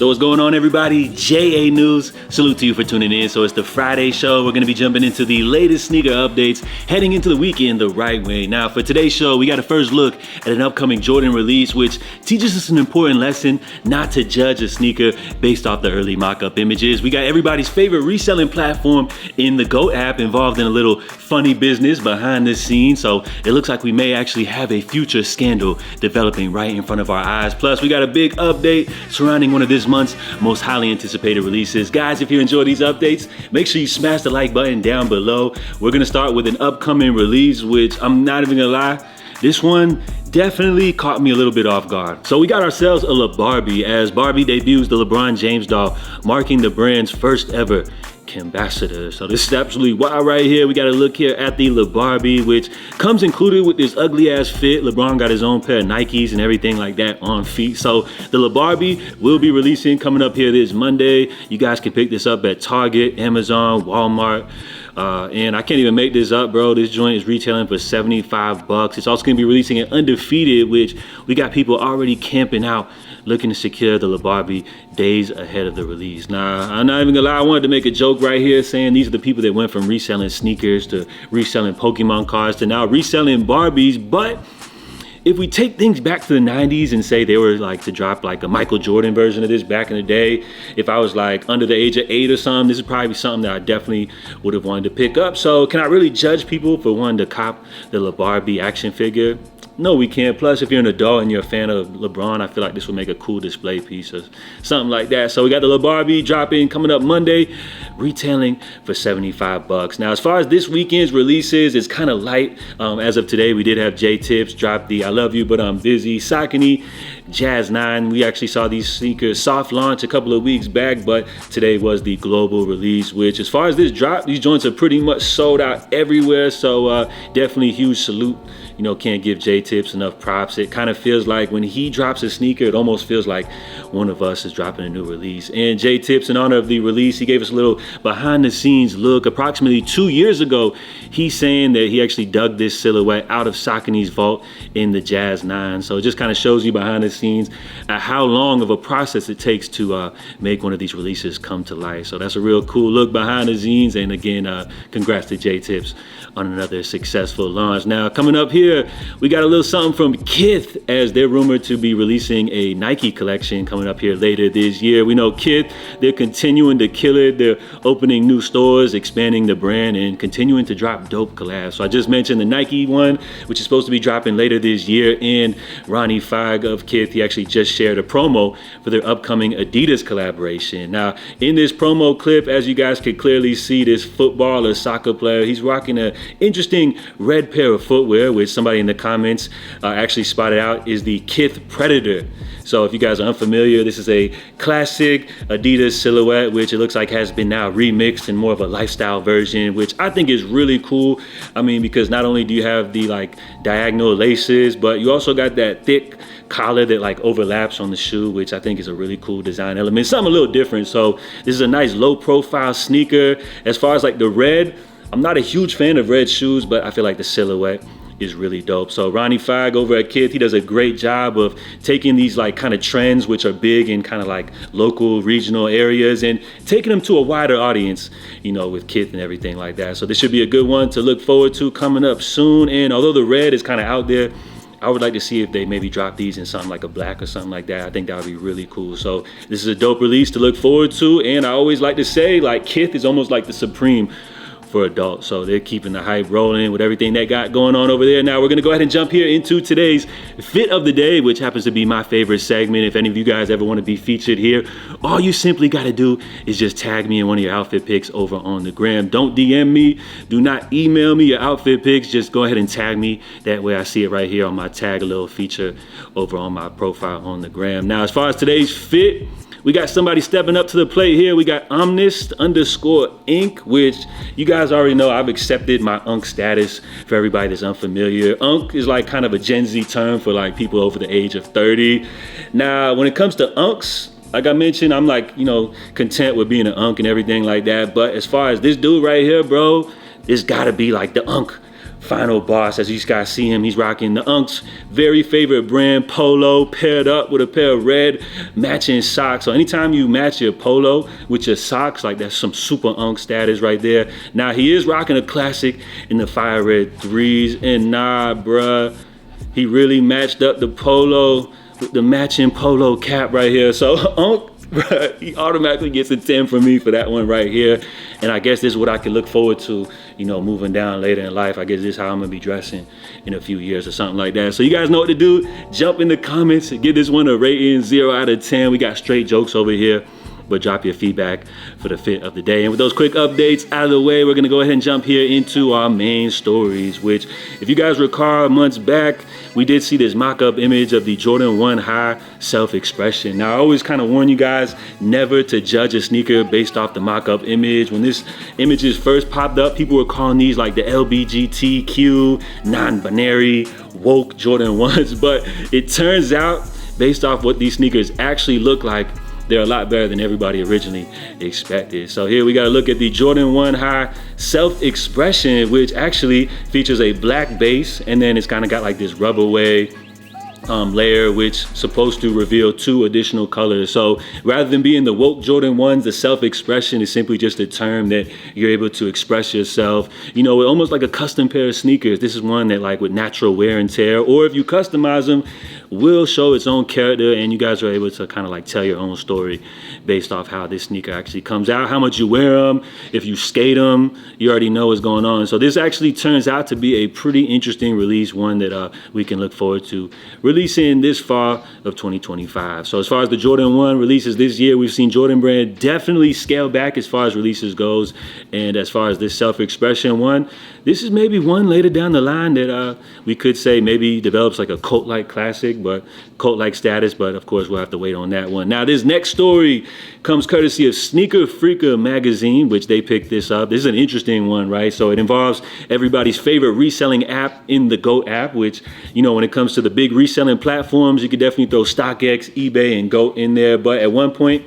So what's going on, everybody? JA News. Salute to you for tuning in. So it's the Friday show. We're going to be jumping into the latest sneaker updates, heading into the weekend the right way. Now, for today's show, we got a first look at an upcoming Jordan release, which teaches us an important lesson: not to judge a sneaker based off the early mock-up images. We got everybody's favorite reselling platform in the GOAT app involved in a little funny business behind the scenes. So it looks like we may actually have a future scandal developing right in front of our eyes. Plus, we got a big update surrounding one of this month's most highly anticipated releases. Guys, if you enjoy these updates, make sure you smash the like button down below. We're gonna start with an upcoming release, which I'm not even gonna lie, this one definitely caught me a little bit off guard. So we got ourselves a La Barbie, as Barbie debuts the LeBron James doll, marking the brand's first ever ambassador. So this is absolutely wild right here. We got to look here at the La Barbie, which comes included with this ugly ass fit. LeBron got his own pair of Nikes and everything like that on feet. So the La Barbie will be releasing coming up here this Monday. You guys can pick this up at Target, Amazon, Walmart. And I can't even make this up, bro. This joint is retailing for 75 bucks. It's also gonna be releasing an Undefeated, which we got people already camping out looking to secure the La Barbie days ahead of the release. Now, I'm not even gonna lie, I wanted to make a joke right here saying these are the people that went from reselling sneakers to reselling Pokemon cards to now reselling Barbies. But if we take things back to the 90s and say they were like to drop like a Michael Jordan version of this back in the day, if I was like under the age of 8 or something, this is probably something that I definitely would have wanted to pick up. So can I really judge people for wanting to cop the La Barbie action figure? No, we can't. Plus, if you're an adult and you're a fan of LeBron, I feel like this would make a cool display piece or something like that. So we got the La Barbie dropping coming up Monday, retailing for 75 bucks. Now, as far as this weekend's releases, it's kind of light. As of today, we did have J-Tips drop the I Love You But I'm Busy, Saucony, Jazz 9. We actually saw these sneakers soft launch a couple of weeks back, but today was the global release, which as far as this drop, these joints are pretty much sold out everywhere. So definitely huge salute. You know, can't give J-Tips enough props. It kind of feels like when he drops a sneaker, it almost feels like one of us is dropping a new release. And J-Tips, in honor of the release, he gave us a little behind the scenes look. Approximately 2 years ago, he's saying that he actually dug this silhouette out of Saucony's vault in the Jazz 9. So it just kind of shows you behind the scenes at how long of a process it takes to make one of these releases come to life. So that's a real cool look behind the scenes. And again, congrats to J-Tips on another successful launch. Now, coming up here, we got a little something from Kith, as they're rumored to be releasing a Nike collection coming up here later this year. We know Kith, they're continuing to kill it. They're opening new stores, expanding the brand, and continuing to drop dope collabs. So I just mentioned the Nike one, which is supposed to be dropping later this year, and Ronnie Feig of Kith, he actually just shared a promo for their upcoming Adidas collaboration. Now, in this promo clip, as you guys can clearly see, this football or soccer player, he's rocking an interesting red pair of footwear, which somebody in the comments actually spotted out is the Kith Predator. So if you guys are unfamiliar, this is a classic Adidas silhouette, which it looks like has been now remixed in more of a lifestyle version, which I think is really cool. I mean, because not only do you have the like diagonal laces, but you also got that thick collar that like overlaps on the shoe, which I think is a really cool design element, something a little different. So this is a nice low profile sneaker. As far as like the red, I'm not a huge fan of red shoes, but I feel like the silhouette is really dope. So Ronnie Feig over at Kith, he does a great job of taking these like kind of trends which are big in kind of like local regional areas and taking them to a wider audience, you know, with Kith and everything like that. So this should be a good one to look forward to coming up soon. And although the red is kind of out there, I would like to see if they maybe drop these in something like a black or something like that. I think that would be really cool. So this is a dope release to look forward to. And I always like to say, like, Kith is almost like the supreme for adults. So they're keeping the hype rolling with everything they got going on over there. Now we're gonna go ahead and jump here into today's fit of the day, which happens to be my favorite segment. If any of you guys ever want to be featured here, all you simply got to do is just tag me in one of your outfit pics over on the gram. Don't DM me, do not email me your outfit pics, just go ahead and tag me. That way I see it right here on my tag, a little feature over on my profile on the gram. Now, as far as today's fit, we got somebody stepping up to the plate here. We got Omnist_Inc, which you guys already know I've accepted my Unk status. For everybody that's unfamiliar, Unk is like kind of a Gen Z term for like people over the age of 30. Now, when it comes to Unks, like I mentioned, I'm like, you know, content with being an Unk and everything like that. But as far as this dude right here, bro, this gotta be like the Unk final boss. As you guys see him, he's rocking the Unk's very favorite brand polo, paired up with a pair of red matching socks. So anytime you match your polo with your socks, like that's some super Unk status right there. Now he is rocking a classic in the fire red 3s, and nah, bruh, he really matched up the polo with the matching polo cap right here. So Unk, bruh, he automatically gets a 10 from me for that one right here. And I guess this is what I can look forward to, you know, moving down later in life. I guess this is how I'm gonna be dressing in a few years or something like that. So you guys know what to do. Jump in the comments, give this one a rating, 0 out of 10. We got straight jokes over here, but drop your feedback for the fit of the day. And with those quick updates out of the way, we're gonna go ahead and jump here into our main stories, which, if you guys recall, months back, we did see this mock-up image of the Jordan 1 High self-expression. Now, I always kind of warn you guys never to judge a sneaker based off the mock-up image. When this images first popped up, people were calling these like the LBGTQ, non-binary, woke Jordan 1s, but it turns out, based off what these sneakers actually look like, they're a lot better than everybody originally expected. So here we got to look at the Jordan 1 High self-expression, which actually features a black base, and then it's kind of got like this rubberway layer, which is supposed to reveal 2 additional colors. So rather than being the woke Jordan 1s, the self-expression is simply just a term that you're able to express yourself, you know, with almost like a custom pair of sneakers. This is one that, like, with natural wear and tear, or if you customize them, will show its own character, and you guys are able to kind of like tell your own story based off how this sneaker actually comes out, how much you wear them. If you skate them, you already know what's going on. So this actually turns out to be a pretty interesting release, one that we can look forward to releasing this fall of 2025. So as far as the Jordan 1 releases this year, we've seen Jordan Brand definitely scale back as far as releases goes. And as far as this self-expression one, this is maybe one later down the line that we could say maybe develops like a cult-like classic, but cult-like status, but of course we'll have to wait on that one. Now this next story comes courtesy of Sneaker Freaker magazine, which they picked this up. This is an interesting one, right? So it involves everybody's favorite reselling app in the GOAT app, which, you know, when it comes to the big reselling platforms, you could definitely throw StockX, eBay, and GOAT in there. But at one point,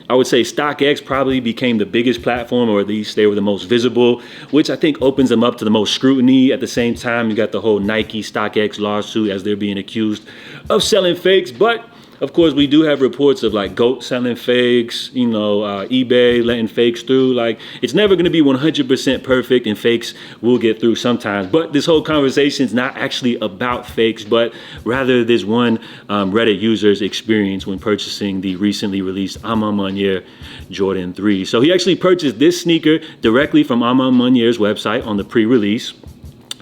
I would say StockX probably became the biggest platform, or at least they were the most visible, which I think opens them up to the most scrutiny. At the same time, you got the whole Nike StockX lawsuit as they're being accused of selling fakes. But of course, we do have reports of like GOAT selling fakes, you know, eBay letting fakes through. Like, it's never going to be 100% perfect, and fakes will get through sometimes. But this whole conversation is not actually about fakes, but rather this one Reddit user's experience when purchasing the recently released A Ma Maniere Jordan 3. So he actually purchased this sneaker directly from A Ma Maniere's website on the pre-release,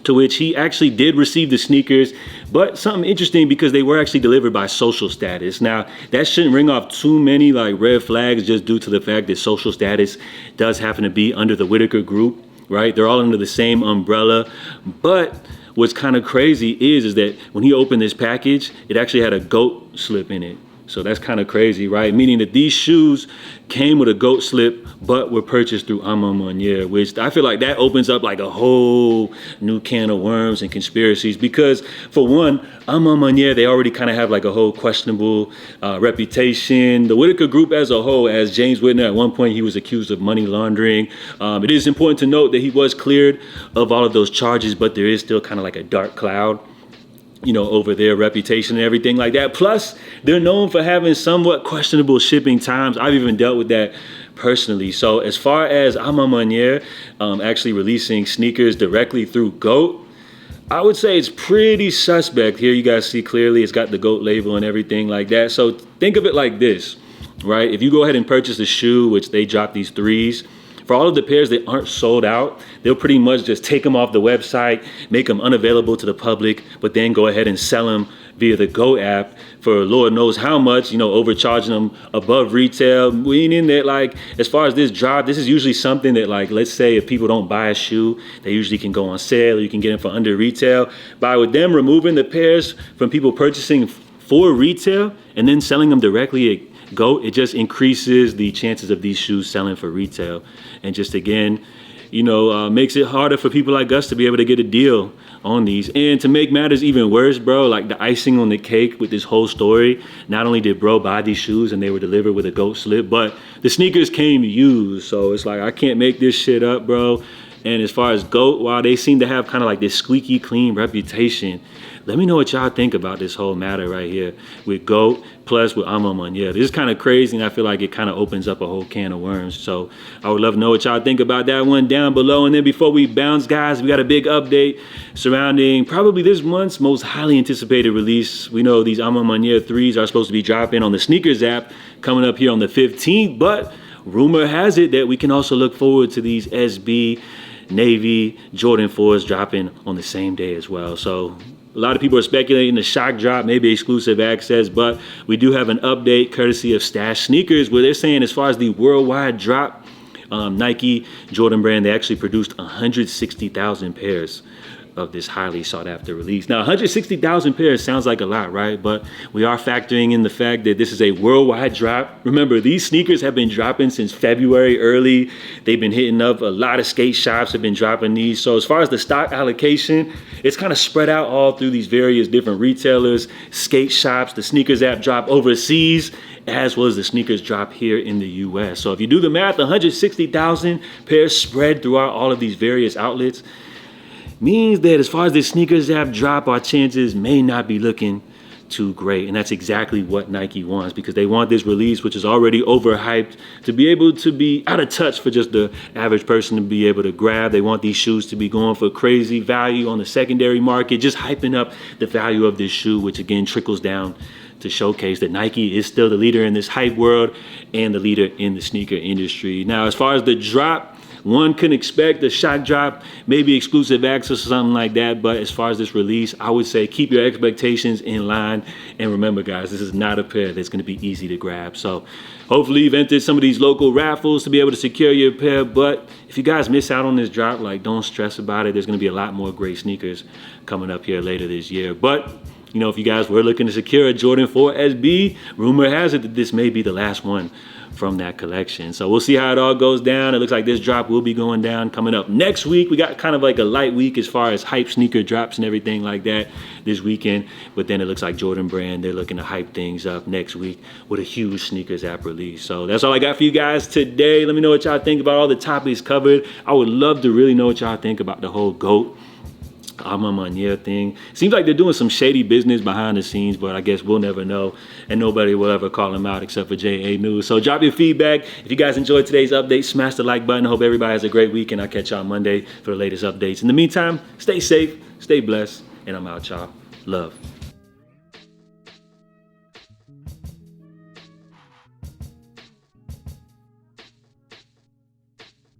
to which he actually did receive the sneakers, but something interesting because they were actually delivered by Social Status. Now, that shouldn't ring off too many like red flags, just due to the fact that Social Status does happen to be under the Whitaker Group, right? They're all under the same umbrella. But what's kind of crazy is that when he opened this package, it actually had a GOAT slip in it. So that's kind of crazy, right? Meaning that these shoes came with a GOAT slip, but were purchased through A Ma Maniere, which I feel like that opens up like a whole new can of worms and conspiracies. Because for one, A Ma Maniere, they already kind of have like a whole questionable reputation. The Whitaker Group as a whole, as James Whitner, at one point he was accused of money laundering. It is important to note that he was cleared of all of those charges, but there is still kind of like a dark cloud, you know, over their reputation and everything like that. Plus, they're known for having somewhat questionable shipping times. I've even dealt with that personally. So as far as A Ma Maniere actually releasing sneakers directly through GOAT, I would say it's pretty suspect. Here you guys see clearly it's got the GOAT label and everything like that. So think of it like this, right? If you go ahead and purchase a shoe, which they drop these 3s, for all of the pairs that aren't sold out, they'll pretty much just take them off the website, make them unavailable to the public, but then go ahead and sell them via the GOAT app for Lord knows how much, you know, overcharging them above retail. Meaning that, like, as far as this drop, this is usually something that, like, let's say if people don't buy a shoe, they usually can go on sale, or you can get them for under retail. By with them removing the pairs from people purchasing for retail and then selling them directly at GOAT, it just increases the chances of these shoes selling for retail, and just again, you know, makes it harder for people like us to be able to get a deal on these. And to make matters even worse, bro, like the icing on the cake with this whole story, not only did bro buy these shoes and they were delivered with a GOAT slip, but the sneakers came used. So it's like, I can't make this shit up, bro. And as far as GOAT, while they seem to have kind of like this squeaky clean reputation, let me know what y'all think about this whole matter right here with GOAT plus with A Ma Maniere. This is kind of crazy, and I feel like it kind of opens up a whole can of worms. So I would love to know what y'all think about that one down below. And then before we bounce, guys, we got a big update surrounding probably this month's most highly anticipated release. We know these A Ma Maniere 3s are supposed to be dropping on the sneakers app coming up here on the 15th, but rumor has it that we can also look forward to these SB Navy Jordan 4s dropping on the same day as well. So a lot of people are speculating the shock drop, maybe exclusive access, but we do have an update courtesy of Stash Sneakers where they're saying as far as the worldwide drop, Nike Jordan brand, they actually produced 160,000 pairs of this highly sought after release. Now 160,000 pairs sounds like a lot, right? But we are factoring in the fact that this is a worldwide drop. Remember, these sneakers have been dropping since February early. They've been hitting up, a lot of skate shops have been dropping these. So as far as the stock allocation, it's kind of spread out all through these various different retailers, skate shops, the sneakers app drop overseas, as well as the sneakers drop here in the US. So if you do the math, 160,000 pairs spread throughout all of these various outlets means that as far as the sneakers app drop, our chances may not be looking too great. And that's exactly what Nike wants, because they want this release, which is already overhyped, to be able to be out of touch for just the average person to be able to grab. They want these shoes to be going for crazy value on the secondary market, just hyping up the value of this shoe, which again trickles down to showcase that Nike is still the leader in this hype world and the leader in the sneaker industry. Now, as far as the drop, one can expect a shock drop, maybe exclusive access or something like that. But as far as this release, I would say keep your expectations in line. And remember, guys, this is not a pair that's going to be easy to grab. So hopefully you've entered some of these local raffles to be able to secure your pair. But if you guys miss out on this drop, like, don't stress about it. There's going to be a lot more great sneakers coming up here later this year. But you know, if you guys were looking to secure a Jordan 4 SB, rumor has it that this may be the last one from that collection. So we'll see how it all goes down. It looks like this drop will be going down coming up next week. We got kind of like a light week as far as hype sneaker drops and everything like that this weekend. But then it looks like Jordan Brand, they're looking to hype things up next week with a huge sneakers app release. So that's all I got for you guys today. Let me know what y'all think about all the topics covered. I would love to really know what y'all think about the whole GOAT A Ma Maniere thing. Seems like they're doing some shady business behind the scenes, but I guess we'll never know, and nobody will ever call them out except for JA News. So drop your feedback. If you guys enjoyed today's update, smash the like button. I hope everybody has a great week, and I'll catch y'all Monday for the latest updates. In the meantime, stay safe, stay blessed, and I'm out, y'all. Love.